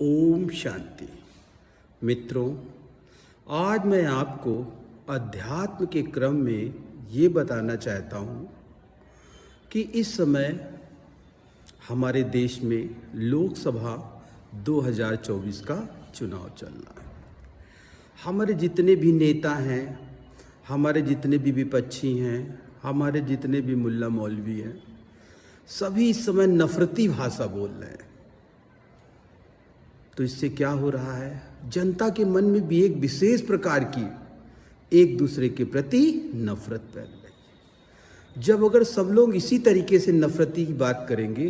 ओम शांति। मित्रों, आज मैं आपको अध्यात्म के क्रम में ये बताना चाहता हूँ कि इस समय हमारे देश में लोकसभा 2024 का चुनाव चल रहा है। हमारे जितने भी नेता हैं, हमारे जितने भी विपक्षी हैं, हमारे जितने भी मुल्ला मौलवी हैं, सभी इस समय नफरती भाषा बोल रहे हैं। तो इससे क्या हो रहा है, जनता के मन में भी एक विशेष प्रकार की एक दूसरे के प्रति नफरत फैल रही है। जब अगर सब लोग इसी तरीके से नफरती की बात करेंगे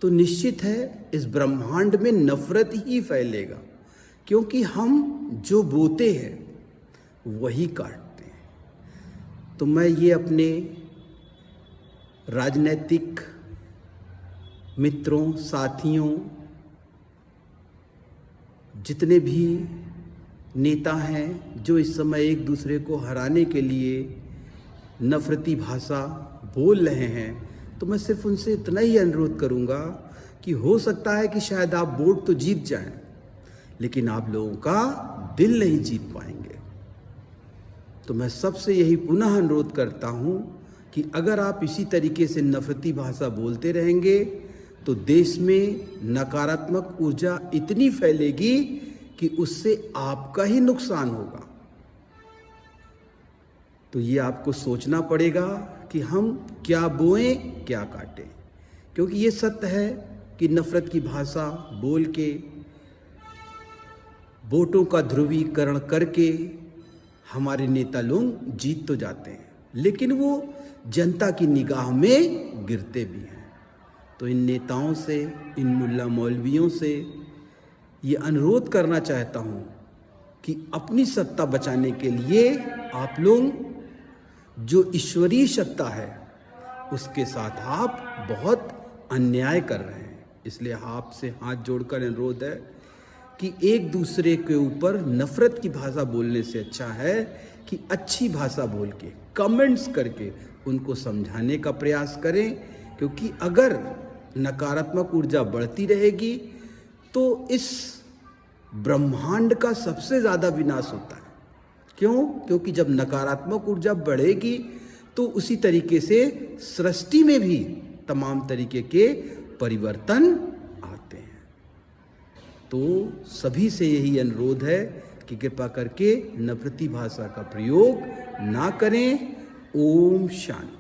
तो निश्चित है इस ब्रह्मांड में नफरत ही फैलेगा, क्योंकि हम जो बोते हैं वही काटते हैं। तो मैं ये अपने राजनीतिक मित्रों, साथियों, जितने भी नेता हैं जो इस समय एक दूसरे को हराने के लिए नफरती भाषा बोल रहे हैं, तो मैं सिर्फ उनसे इतना ही अनुरोध करूंगा कि हो सकता है कि शायद आप वोट तो जीत जाएं, लेकिन आप लोगों का दिल नहीं जीत पाएंगे। तो मैं सबसे यही पुनः अनुरोध करता हूं कि अगर आप इसी तरीके से नफरती भाषा बोलते रहेंगे तो देश में नकारात्मक ऊर्जा इतनी फैलेगी कि उससे आपका ही नुकसान होगा। तो ये आपको सोचना पड़ेगा कि हम क्या बोएं क्या काटें, क्योंकि ये सत्य है कि नफरत की भाषा बोल के, वोटों का ध्रुवीकरण करके हमारे नेता लोग जीत तो जाते हैं, लेकिन वो जनता की निगाह में गिरते भी हैं। तो इन नेताओं से, इन मुल्ला मौलवियों से ये अनुरोध करना चाहता हूँ कि अपनी सत्ता बचाने के लिए आप लोग जो ईश्वरीय सत्ता है उसके साथ आप बहुत अन्याय कर रहे हैं। इसलिए आपसे हाथ जोड़कर अनुरोध है कि एक दूसरे के ऊपर नफरत की भाषा बोलने से अच्छा है कि अच्छी भाषा बोल के, कमेंट्स करके उनको समझाने का प्रयास करें, क्योंकि अगर नकारात्मक ऊर्जा बढ़ती रहेगी तो इस ब्रह्मांड का सबसे ज़्यादा विनाश होता है। क्यों? क्योंकि जब नकारात्मक ऊर्जा बढ़ेगी तो उसी तरीके से सृष्टि में भी तमाम तरीके के परिवर्तन आते हैं। तो सभी से यही अनुरोध है कि कृपा करके नफरती भाषा का प्रयोग ना करें। ओम शांति।